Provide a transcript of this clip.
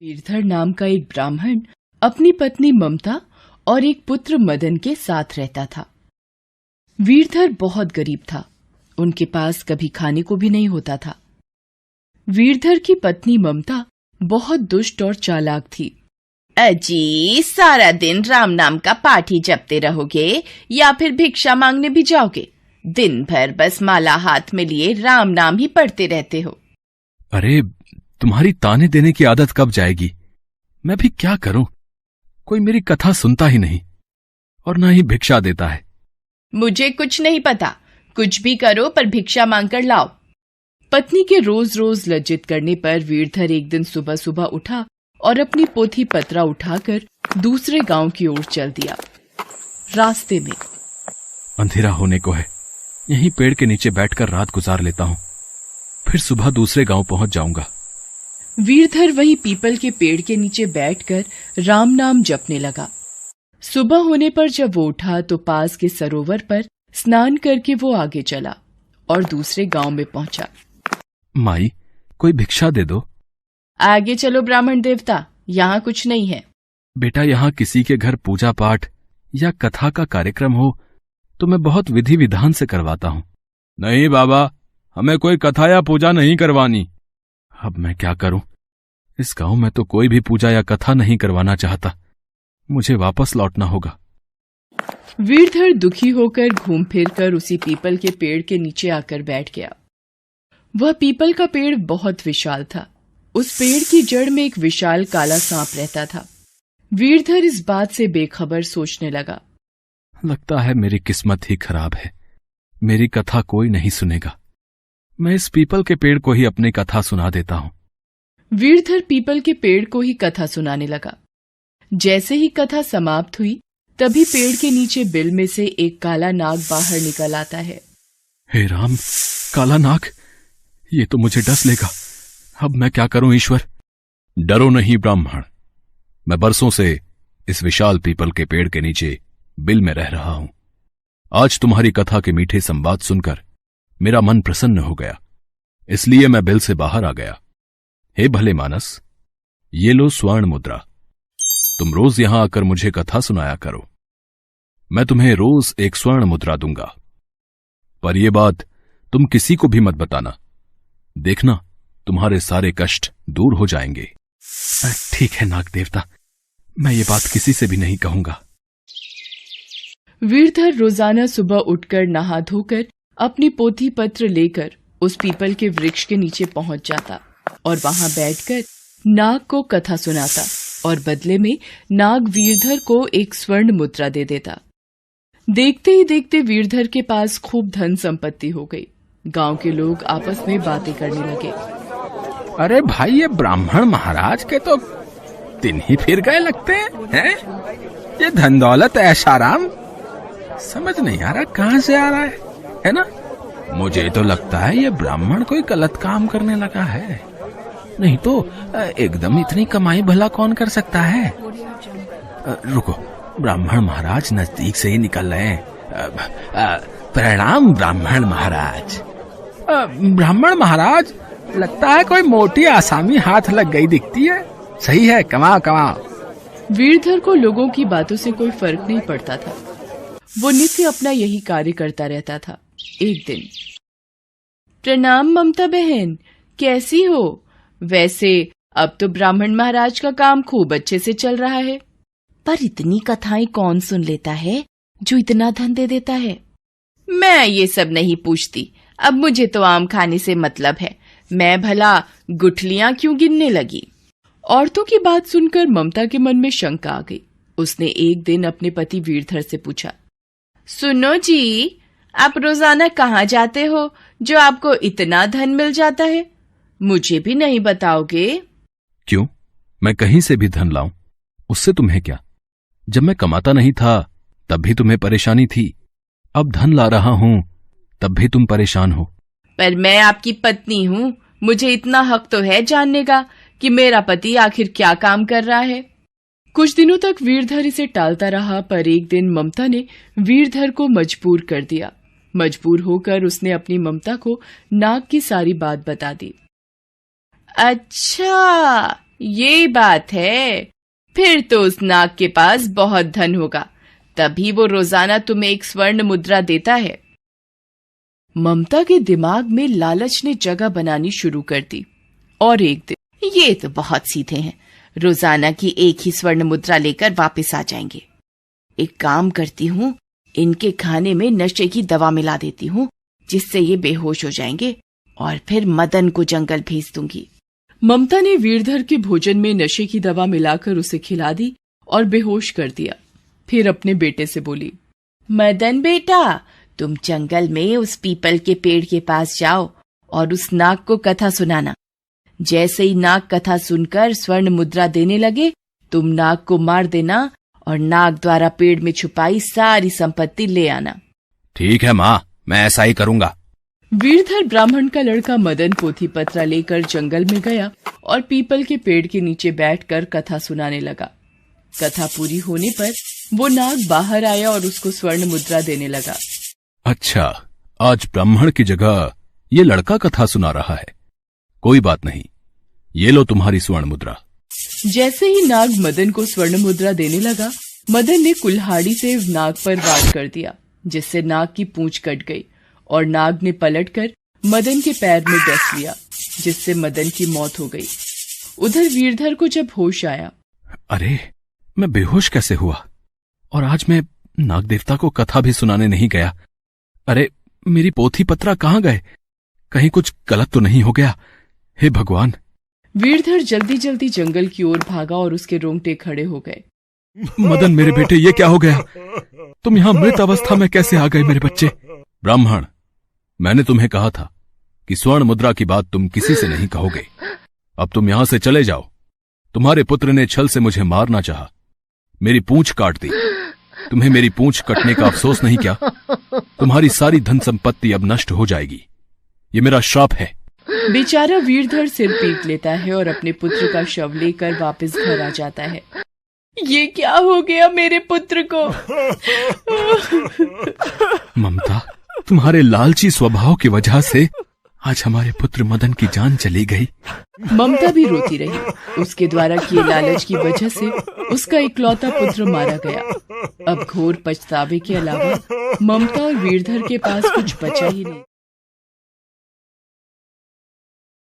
वीरधर नाम का एक ब्राह्मण अपनी पत्नी ममता और एक पुत्र मदन के साथ रहता था। वीरधर बहुत गरीब था, उनके पास कभी खाने को भी नहीं होता था। वीरधर की पत्नी ममता बहुत दुष्ट और चालाक थी। अजी, सारा दिन राम नाम का पाठ ही जपते रहोगे या फिर भिक्षा मांगने भी जाओगे? दिन भर बस माला हाथ में लिए राम नाम ही पढ़ते रहते हो। अरे, तुम्हारी ताने देने की आदत कब जाएगी? मैं भी क्या करूं? कोई मेरी कथा सुनता ही नहीं और ना ही भिक्षा देता है। मुझे कुछ नहीं पता, कुछ भी करो पर भिक्षा मांगकर लाओ। पत्नी के रोज रोज लज्जित करने पर वीरधर एक दिन सुबह सुबह उठा और अपनी पोथी पत्रा उठाकर दूसरे गांव की ओर चल दिया। रास्ते में अंधेरा होने को है, यहीं पेड़ के नीचे बैठकर रात गुजार लेता हूं, फिर सुबह दूसरे गांव पहुंच जाऊंगा। वीरधर वहीं पीपल के पेड़ के नीचे बैठकर राम नाम जपने लगा। सुबह होने पर जब वो उठा तो पास के सरोवर पर स्नान करके वो आगे चला और दूसरे गांव में पहुंचा। माई, कोई भिक्षा दे दो। आगे चलो ब्राह्मण देवता, यहाँ कुछ नहीं है। बेटा, यहाँ किसी के घर पूजा पाठ या कथा का कार्यक्रम हो तो मैं बहुत विधि विधान से करवाता हूँ। नहीं बाबा, हमें कोई कथा या पूजा नहीं करवानी। अब मैं क्या करूं? इस गांव में तो कोई भी पूजा या कथा नहीं करवाना चाहता। मुझे वापस लौटना होगा। वीरधर दुखी होकर घूम फिर कर उसी पीपल के पेड़ के नीचे आकर बैठ गया। वह पीपल का पेड़ बहुत विशाल था। उस पेड़ की जड़ में एक विशाल काला सांप रहता था। वीरधर इस बात से बेखबर सोचने लगा। लगता है मेरी किस्मत ही खराब है, मेरी कथा कोई नहीं सुनेगा। मैं इस पीपल के पेड़ को ही अपनी कथा सुना देता हूँ। वीरधर पीपल के पेड़ को ही कथा सुनाने लगा। जैसे ही कथा समाप्त हुई तभी पेड़ के नीचे बिल में से एक काला नाग बाहर निकल आता है। हे राम, काला नाग, ये तो मुझे डस लेगा। अब मैं क्या करूं ईश्वर? डरो नहीं ब्राह्मण, मैं बरसों से इस विशाल पीपल के पेड़ के नीचे बिल में रह रहा हूं। आज तुम्हारी कथा के मीठे संवाद सुनकर मेरा मन प्रसन्न हो गया, इसलिए मैं बिल से बाहर आ गया। हे भले मानस, ये लो स्वर्ण मुद्रा, तुम रोज यहां आकर मुझे कथा सुनाया करो। मैं तुम्हें रोज एक स्वर्ण मुद्रा दूंगा, पर यह बात तुम किसी को भी मत बताना। देखना, तुम्हारे सारे कष्ट दूर हो जाएंगे। ठीक है नाग देवता, मैं ये बात किसी से भी नहीं कहूंगा। वीरधर रोजाना सुबह उठकर नहा धोकर अपनी पोथी पत्र लेकर उस पीपल के वृक्ष के नीचे पहुंच जाता और वहां बैठकर नाग को कथा सुनाता और बदले में नाग वीरधर को एक स्वर्ण मुद्रा दे देता। देखते ही देखते वीरधर के पास खूब धन संपत्ति हो गई। गांव के लोग आपस में बातें करने लगे। अरे भाई, ये ब्राह्मण महाराज के तो दिन ही फिर गए लगते हैं। ये धन दौलत ऐशाराम समझ नहीं आ रहा कहाँ से आ रहा है ना? मुझे तो लगता है ये ब्राह्मण कोई गलत काम करने लगा है, नहीं तो एकदम इतनी कमाई भला कौन कर सकता है? रुको, ब्राह्मण महाराज नजदीक से ही निकल रहे हैं। प्रणाम ब्राह्मण महाराज। ब्राह्मण महाराज, लगता है कोई मोटी आसामी हाथ लग गई दिखती है। सही है, कमाओ कमाओ। वीरधर को लोगों की बातों से कोई फर्क नहीं पड़ता था। वो नित्य अपना यही कार्य करता रहता था। एक दिन, प्रणाम ममता बहन, कैसी हो? वैसे अब तो ब्राह्मण महाराज का काम खूब अच्छे से चल रहा है, पर इतनी कथाएं कौन सुन लेता है जो इतना धन दे देता है? मैं ये सब नहीं पूछती, अब मुझे तो आम खाने से मतलब है। मैं भला गुठलियां क्यों गिनने लगी? औरतों की बात सुनकर ममता के मन में शंका आ गई। उसने एक दिन अपने पति वीरधर से पूछा, सुनो जी, आप रोजाना कहाँ जाते हो जो आपको इतना धन मिल जाता है? मुझे भी नहीं बताओगे? क्यों, मैं कहीं से भी धन लाऊं, उससे तुम्हें क्या? जब मैं कमाता नहीं था तब भी तुम्हें परेशानी थी, अब धन ला रहा हूं तब भी तुम परेशान हो। पर मैं आपकी पत्नी हूँ, मुझे इतना हक तो है जानने का कि मेरा पति आखिर क्या काम कर रहा है। कुछ दिनों तक वीरधर इसे टालता रहा, पर एक दिन ममता ने वीरधर को मजबूर कर दिया। मजबूर होकर उसने अपनी ममता को नाग की सारी बात बता दी। अच्छा, ये बात है, फिर तो उस नाग के पास बहुत धन होगा, तभी वो रोजाना तुम्हें एक स्वर्ण मुद्रा देता है। ममता के दिमाग में लालच ने जगह बनानी शुरू कर दी और एक दिन, ये तो बहुत सीधे हैं, रोजाना की एक ही स्वर्ण मुद्रा लेकर वापस आ जाएंगे। एक काम करती हूँ, इनके खाने में नशे की दवा मिला देती हूँ, जिससे ये बेहोश हो जाएंगे और फिर मदन को जंगल भेज दूंगी। ममता ने वीरधर के भोजन में नशे की दवा मिलाकर उसे खिला दी और बेहोश कर दिया। फिर अपने बेटे से बोली, मदन बेटा, तुम जंगल में उस पीपल के पेड़ के पास जाओ और उस नाग को कथा सुनाना। जैसे ही नाग कथा सुनकर स्वर्ण मुद्रा देने लगे, तुम नाग को मार देना और नाग द्वारा पेड़ में छुपाई सारी संपत्ति ले आना। ठीक है माँ, मैं ऐसा ही करूंगा। वीरधर ब्राह्मण का लड़का मदन पोथी पत्रा लेकर जंगल में गया और पीपल के पेड़ के नीचे बैठकर कथा सुनाने लगा। कथा पूरी होने पर वो नाग बाहर आया और उसको स्वर्ण मुद्रा देने लगा। अच्छा, आज ब्राह्मण की जगह ये लड़का कथा सुना रहा है। कोई बात नहीं, ये लो तुम्हारी स्वर्ण मुद्रा। जैसे ही नाग मदन को स्वर्ण मुद्रा देने लगा, मदन ने कुल्हाड़ी से नाग पर वार कर दिया, जिससे नाग की पूंछ कट गई और नाग ने पलटकर मदन के पैर में डस लिया, जिससे मदन की मौत हो गई। उधर वीरधर को जब होश आया, अरे मैं बेहोश कैसे हुआ, और आज मैं नाग देवता को कथा भी सुनाने नहीं गया। अरे मेरी पोथी पत्रा कहाँ गए? कहीं कुछ गलत तो नहीं हो गया? हे भगवान। वीरधर जल्दी जल्दी जंगल की ओर भागा और उसके रोंगटे खड़े हो गए। मदन मेरे बेटे, ये क्या हो गया? तुम यहाँ मृत अवस्था में कैसे आ गए मेरे बच्चे? ब्राह्मण, मैंने तुम्हें कहा था कि स्वर्ण मुद्रा की बात तुम किसी से नहीं कहोगे। अब तुम यहां से चले जाओ। तुम्हारे पुत्र ने छल से मुझे मारना चाहा, मेरी पूंछ काट दी। तुम्हें मेरी पूंछ कटने का अफसोस नहीं क्या? तुम्हारी सारी धन संपत्ति अब नष्ट हो जाएगी। ये मेरा श्राप है। बेचारा वीरधर सिर पीट लेता है और अपने पुत्र का शव लेकर वापस घर आ जाता है। ये क्या हो गया मेरे पुत्र को? ममता, तुम्हारे लालची स्वभाव की वजह से आज हमारे पुत्र मदन की जान चली गई। ममता भी रोती रही। उसके द्वारा किए लालच की वजह से उसका इकलौता पुत्र मारा गया। अब घोर पछतावे के अलावा ममता और वीरधर के पास कुछ बचा ही नहीं।